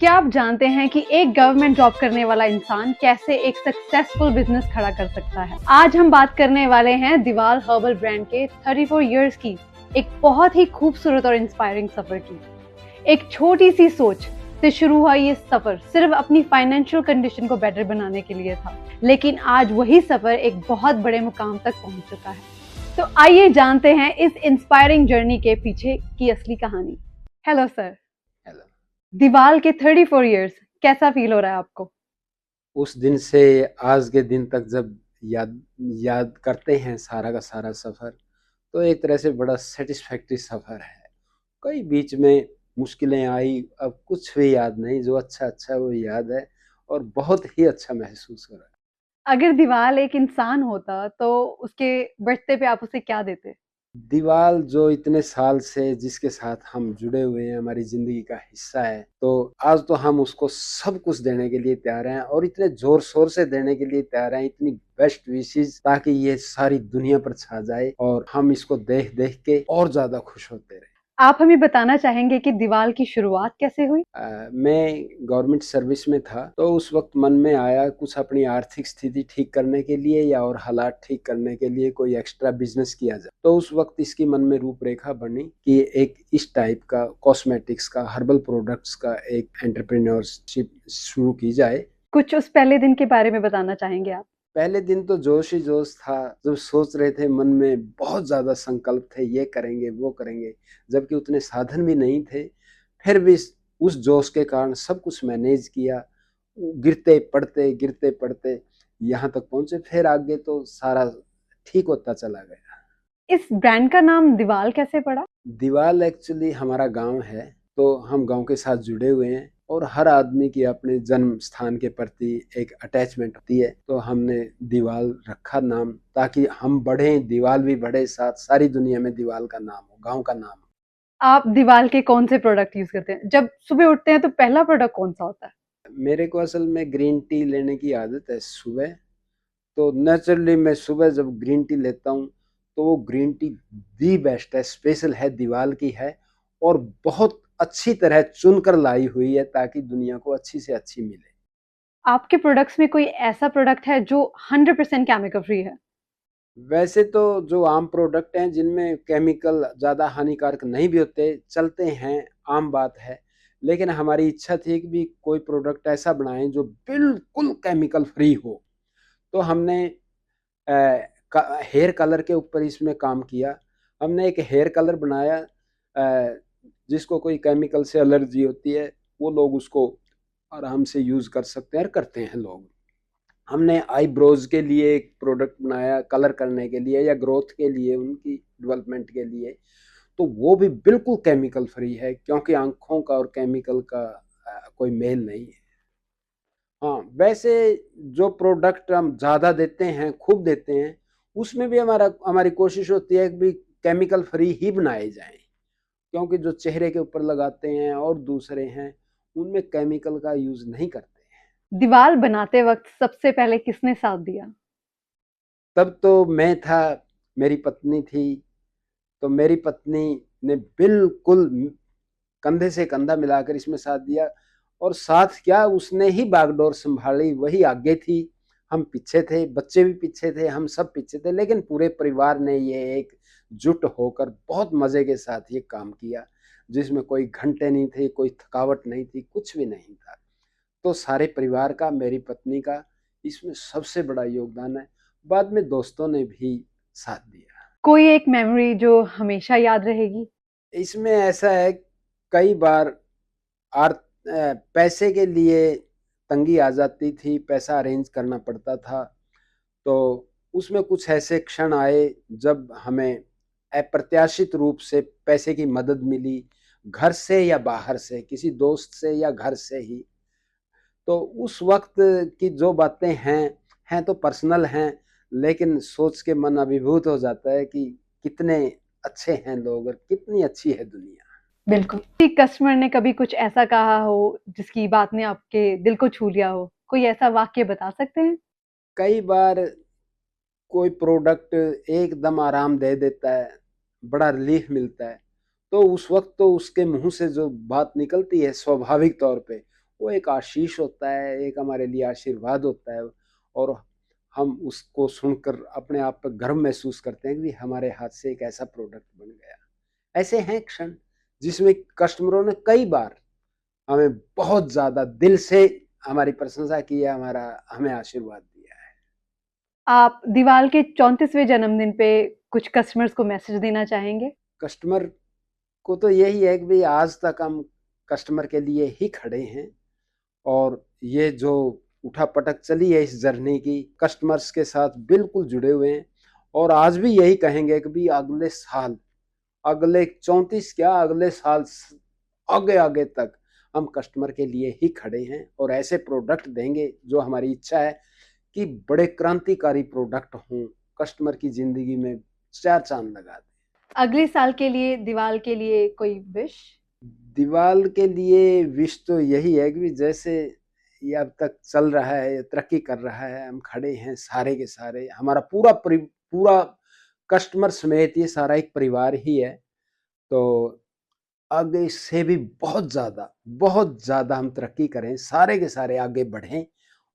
क्या आप जानते हैं कि एक गवर्नमेंट जॉब करने वाला इंसान कैसे एक सक्सेसफुल बिजनेस खड़ा कर सकता है? आज हम बात करने वाले हैं दिवाल हर्बल ब्रांड के 34 इयर्स की एक बहुत ही खूबसूरत और इंस्पायरिंग सफर की। एक छोटी सी सोच से शुरू हुआ ये सफर सिर्फ अपनी फाइनेंशियल कंडीशन को बेटर बनाने के लिए था, लेकिन आज वही सफर एक बहुत बड़े मुकाम तक पहुंच चुका है। तो आइए जानते हैं इस इंस्पायरिंग जर्नी के पीछे की असली कहानी। Hello sir. हेलो। दिवाल के 34 इयर्स, कैसा फील हो रहा है आपको? उस दिन से आज के दिन तक जब याद याद करते हैं सारा का सारा सफ़र, तो एक तरह से बड़ा सेटिस्फैक्टरी सफ़र है। कई बीच में मुश्किलें आई, अब कुछ भी याद नहीं, जो अच्छा-अच्छा है वो याद है और बहुत ही अच्छा महसूस हो रहा है। अगर दीवाल एक इंसान होता तो उसके बर्थडे पे आप उसे क्या देते? दीवाल जो इतने साल से जिसके साथ हम जुड़े हुए हैं, हमारी ज़िंदगी का हिस्सा है, तो आज तो हम उसको सब कुछ देने के लिए तैयार हैं और इतने ज़ोर-शोर से देने के लिए तैयार हैं, इतनी बेस्ट विशेज़ ताकि ये सारी दुनिया पर छा जाए और हम इसको देख-देख के और ज़्यादा खुश होते रहें। आप हमें बताना चाहेंगे कि दीवाल की शुरुआत कैसे हुई? मैं गवर्नमेंट सर्विस में था, तो उस वक़्त मन में आया कुछ अपनी आर्थिक स्थिति ठीक करने के लिए या और हालात ठीक करने के लिए कोई एक्स्ट्रा बिज़नेस किया जाए। तो उस वक़्त इसकी मन में रूपरेखा बनी कि एक इस टाइप का कॉस्मेटिक्स का, हर्बल प्रोडक्ट्स का एक एंटरप्रेन्योरशिप शुरू की जाए। कुछ उस पहले दिन के बारे में बताना चाहेंगे आप? पहले दिन तो जोश ही जोश था, जब सोच रहे थे मन में बहुत ज़्यादा संकल्प थे, ये करेंगे, वो करेंगे, जबकि उतने साधन भी नहीं थे। फिर भी उस जोश के कारण सब कुछ मैनेज किया, गिरते पड़ते यहाँ तक पहुँचे, फिर आगे तो सारा ठीक होता चला गया। इस ब्रांड का नाम दीवाल कैसे पड़ा? दीवाल एक्चुअली हमारा गाँव है, तो हम गाँव के साथ जुड़े हुए हैं और हर आदमी की अपने जन्म स्थान के प्रति एक अटैचमेंट होती है, तो हमने दीवाल रखा नाम ताकि हम बढ़ें, दीवाल भी बढ़े साथ, सारी दुनिया में दीवाल का नाम हो, गाँव का नाम हो। आप दीवाल के कौन से प्रोडक्ट यूज़ करते हैं? जब सुबह उठते हैं तो पहला प्रोडक्ट कौन-सा होता है? मेरे को असल में ग्रीन टी लेने की आदत है सुबह, तो नेचुरली मैं सुबह जब ग्रीन टी लेता हूँ, तो वो ग्रीन टी दी बेस्ट है, स्पेशल है, दीवाल की है और बहुत अच्छी तरह चुनकर लाई हुई है ताकि दुनिया को अच्छी से अच्छी मिले। आपके प्रोडक्ट्स में कोई ऐसा प्रोडक्ट है जो 100% केमिकल फ्री है? वैसे तो जो आम प्रोडक्ट हैं जिनमें केमिकल ज़्यादा हानिकारक नहीं भी होते, चलते हैं, आम बात है। लेकिन हमारी इच्छा थी कि भी कोई प्रोडक्ट ऐसा बनाएँ जो बिल्कुल केमिकल फ्री हो। तो हमने अ, हेयर कलर के ऊपर इसमें काम किया। हमने एक हेयर कलर बनाया, जिसको कोई केमिकल से एलर्जी होती है, वो लोग उसको आराम से यूज़ कर सकते हैं और करते हैं लोग। हमने आईब्रोज़ के लिए एक प्रोडक्ट बनाया कलर करने के लिए या ग्रोथ के लिए, उनकी डेवलपमेंट के लिए, तो वो भी बिल्कुल केमिकल फ्री है क्योंकि आँखों का और केमिकल का कोई मेल नहीं है। हाँ, वैसे जो प्रोडक्ट हम ज़्यादा देते हैं, खूब देते हैं, उसमें भी हमारी कोशिश होती है कि भी केमिकल फ्री ही बनाए जाएँ, क्योंकि जो चेहरे के ऊपर लगाते हैं और दूसरे हैं, उनमें केमिकल का यूज़ नहीं करते। दीवाल बनाते वक़्त सबसे पहले किसने साथ दिया? तब तो मैं था, मेरी पत्नी थी, तो मेरी पत्नी ने बिल्कुल कंधे से कंधा मिलाकर इसमें साथ दिया और साथ क्या उसने ही बागडोर सँभाली, वही आगे थी, हम पीछे थे, बच्चे भी पीछे थे, हम सब पीछे थे, लेकिन पूरे परिवार ने ये एक जुट होकर बहुत मज़े के साथ ये काम किया, जिसमें कोई घंटे नहीं थे, कोई थकावट नहीं थी, कुछ भी नहीं था। तो सारे परिवार का, मेरी पत्नी का इसमें सबसे बड़ा योगदान है। बाद में दोस्तों ने भी साथ दिया। कोई एक मेमोरी जो हमेशा याद रहेगी? इसमें ऐसा है, कई बार पैसे के लिए तंगी आ जाती थी, पैसा अरेंज करना पड़ता था, तो उसमें कुछ ऐसे क्षण आए जब हमें अप्रत्याशित रूप से पैसे की मदद मिली, घर से या बाहर से, किसी दोस्त से या घर से ही। तो उस वक़्त की जो बातें हैं तो पर्सनल हैं, लेकिन सोच के मन अभिभूत हो जाता है कि कितने अच्छे हैं लोग और कितनी अच्छी है दुनिया। बिल्कुल। कि कस्टमर ने कभी कुछ ऐसा कहा हो जिसकी बात ने आपके दिल को छू लिया हो? कोई ऐसा वाक़या बता सकते हैं? कई बार कोई प्रोडक्ट एकदम आराम दे देता है, बड़ा रिलीफ़ मिलता है, तो उस वक़्त तो उसके मुँह से जो बात निकलती है स्वाभाविक तौर पे, वो एक आशीष होता है, एक हमारे लिए आशीर्वाद होता है और हम उसको सुनकर अपने आप पर गर्व महसूस करते हैं कि हमारे हाथ से एक ऐसा प्रोडक्ट बन गया। ऐसे हैं क्षण जिसमें कस्टमरों ने कई बार हमें बहुत ज़्यादा दिल से हमारी प्रशंसा की है, हमें आशीर्वाद दिया है। आप दीवाल के 34वें जन्मदिन पे कुछ कस्टमर्स को मैसेज देना चाहेंगे? कस्टमर को तो यही है कि भई आज तक हम कस्टमर के लिए ही खड़े हैं और ये जो उठा-पटक चली है इस जर्नी की, कस्टमर्स के साथ बिल्कुल जुड़े हुए हैं और आज भी यही कहेंगे कि भई अगले साल, अगले 34 क्या अगले साल आगे-आगे तक हम कस्टमर के लिए ही खड़े हैं और ऐसे प्रोडक्ट देंगे जो हमारी इच्छा है कि बड़े क्रांतिकारी प्रोडक्ट हों, कस्टमर की ज़िंदगी में 4 चाँद लगा दें। अगले साल के लिए दीवाल के लिए कोई विश? दीवाल के लिए विश तो यही है कि जैसे ये अब तक चल रहा है, तरक्की कर रहा है, हम खड़े हैं सारे के सारे, हमारा पूरा कस्टमर समेत ये सारा एक परिवार ही है। तो आगे इससे भी बहुत ज़्यादा हम तरक्की करें, सारे के सारे आगे बढ़ें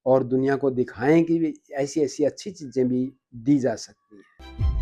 और दुनिया को दिखाएँ कि भी ऐसी-ऐसी अच्छी चीज़ें भी दी जा सकती हैं।